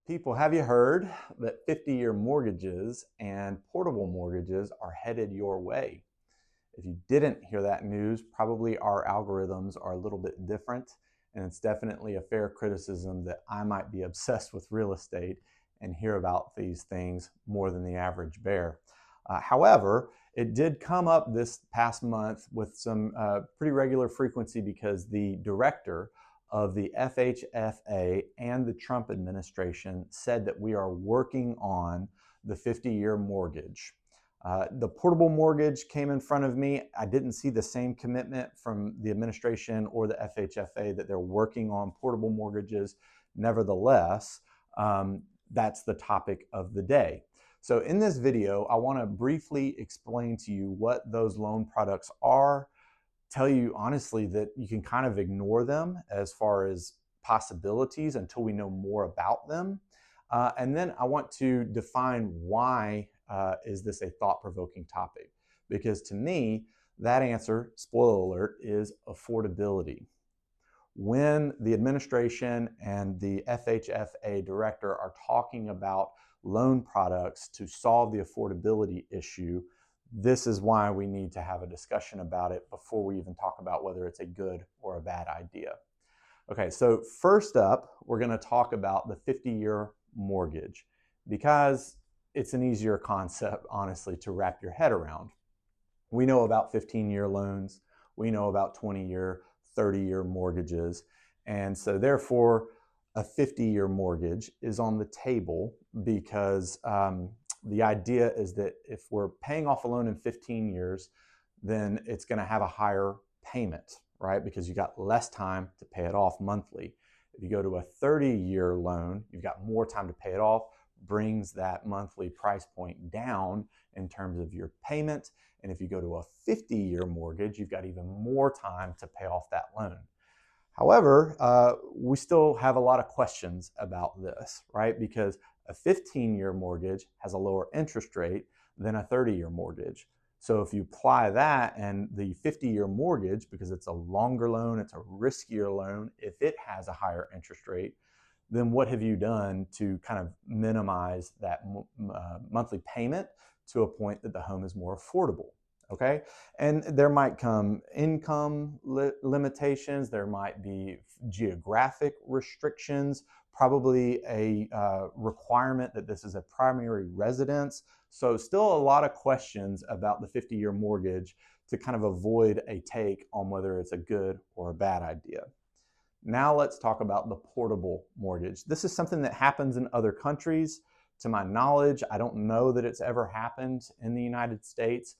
People, have you heard that 50-year mortgages and portable mortgages are headed your way? If you didn't hear that news, probably our algorithms are a little bit different, and it's definitely a fair criticism that I might be obsessed with real estate and hear about these things more than the average bear. However, it did come up this past month with some pretty regular frequency because the director of the FHFA and the Trump administration said that we are working on the 50-year mortgage. The portable mortgage came in front of me. I didn't see the same commitment from the administration or the FHFA that they're working on portable mortgages. Nevertheless, that's the topic of the day. So in this video, I want to briefly explain to you what those loan products are, tell you honestly that you can kind of ignore them as far as possibilities until we know more about them. And then I want to define why is this a thought-provoking topic? Because to me, that answer, spoiler alert, is affordability. When the administration and the FHFA director are talking about loan products to solve the affordability issue, this is why we need to have a discussion about it before we even talk about whether it's a good or a bad idea. Okay, so first up, we're going to talk about the 50-year mortgage because it's an easier concept, honestly, to wrap your head around. We know about 15-year loans. We know about 20-year, 30-year mortgages. And so therefore, a 50-year mortgage is on the table because the idea is that if we're paying off a loan in 15 years, then it's going to have a higher payment, right? Because you got less time to pay it off monthly. If you go to a 30-year loan, you've got more time to pay it off, brings that monthly price point down in terms of your payment. And if you go to a 50-year mortgage, you've got even more time to pay off that loan. However, we still have a lot of questions about this, right? Because a 15-year mortgage has a lower interest rate than a 30-year mortgage. So if you apply that and the 50-year mortgage, because it's a longer loan, it's a riskier loan, if it has a higher interest rate, then what have you done to kind of minimize that monthly payment to a point that the home is more affordable? Okay, and there might come income limitations, there might be geographic restrictions, probably a requirement that this is a primary residence. So still a lot of questions about the 50-year mortgage to kind of avoid a take on whether it's a good or a bad idea. Now let's talk about the portable mortgage. This is something that happens in other countries. To my knowledge, I don't know that it's ever happened in the United States.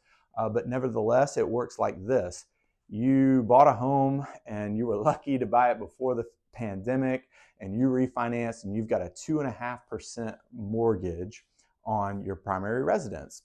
But nevertheless, it works like this. You bought a home and you were lucky to buy it before the pandemic and you refinanced and you've got a 2.5% mortgage on your primary residence.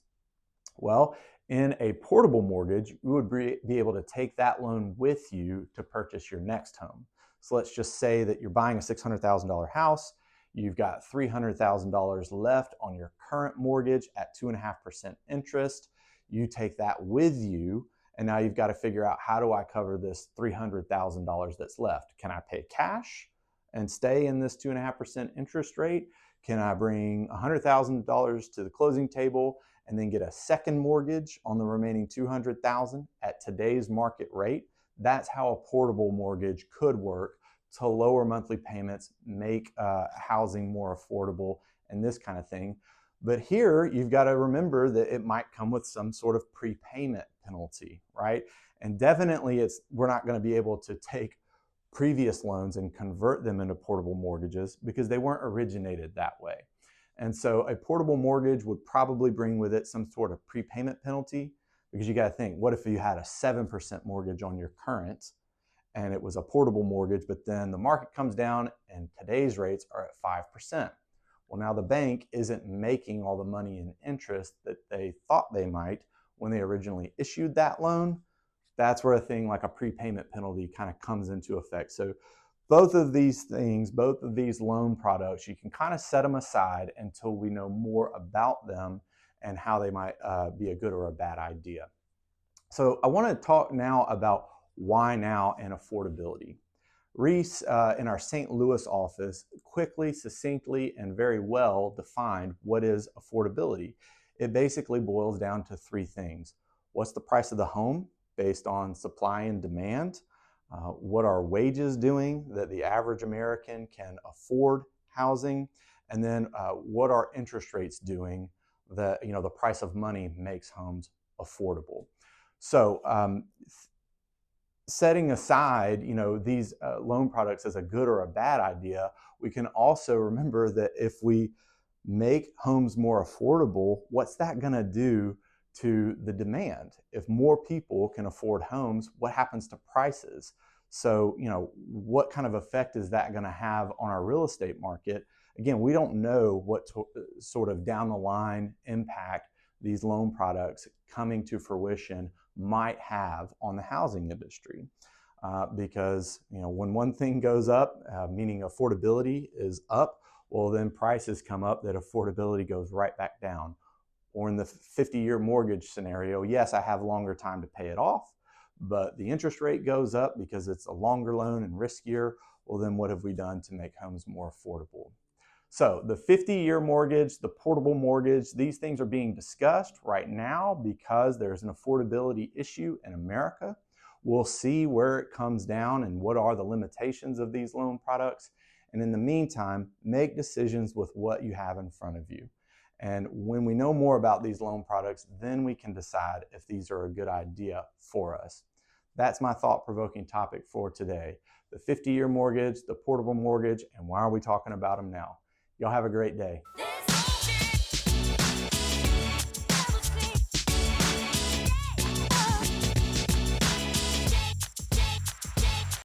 Well, in a portable mortgage, you would be able to take that loan with you to purchase your next home. So let's just say that you're buying a $600,000 house. You've got $300,000 left on your current mortgage at 2.5% interest. You take that with you, and now you've got to figure out, how do I cover this $300,000 that's left? Can I pay cash and stay in this 2.5% interest rate? Can I bring $100,000 to the closing table and then get a second mortgage on the remaining $200,000 at today's market rate? That's how a portable mortgage could work to lower monthly payments, make housing more affordable, and this kind of thing. But here, you've got to remember that it might come with some sort of prepayment penalty, right? And definitely we're not going to be able to take previous loans and convert them into portable mortgages because they weren't originated that way. And so a portable mortgage would probably bring with it some sort of prepayment penalty, because you got to think, what if you had a 7% mortgage on your current and it was a portable mortgage, but then the market comes down and today's rates are at 5%. Well, now the bank isn't making all the money in interest that they thought they might when they originally issued that loan. That's where a thing like a prepayment penalty kind of comes into effect. So both of these things, both of these loan products, you can kind of set them aside until we know more about them and how they might be a good or a bad idea. So I want to talk now about why now and affordability. Reese, in our St. Louis office, quickly, succinctly, and very well defined what is affordability. It basically boils down to three things. What's the price of the home based on supply and demand? What are wages doing that the average American can afford housing? And then what are interest rates doing that, the price of money makes homes affordable? So setting aside, these loan products as a good or a bad idea, we can also remember that if we make homes more affordable, what's that going to do to the demand? If more people can afford homes, what happens to prices? So, what kind of effect is that going to have on our real estate market? Again, we don't know what sort of down the line impact these loan products coming to fruition might have on the housing industry. Because when one thing goes up, meaning affordability is up, well, then prices come up, that affordability goes right back down. Or in the 50-year mortgage scenario, yes, I have longer time to pay it off, but the interest rate goes up because it's a longer loan and riskier. Well, then what have we done to make homes more affordable? So the 50-year mortgage, the portable mortgage, these things are being discussed right now because there's an affordability issue in America. We'll see where it comes down and what are the limitations of these loan products. And in the meantime, make decisions with what you have in front of you. And when we know more about these loan products, then we can decide if these are a good idea for us. That's my thought-provoking topic for today. The 50-year mortgage, the portable mortgage, and why are we talking about them now? Y'all have a great day.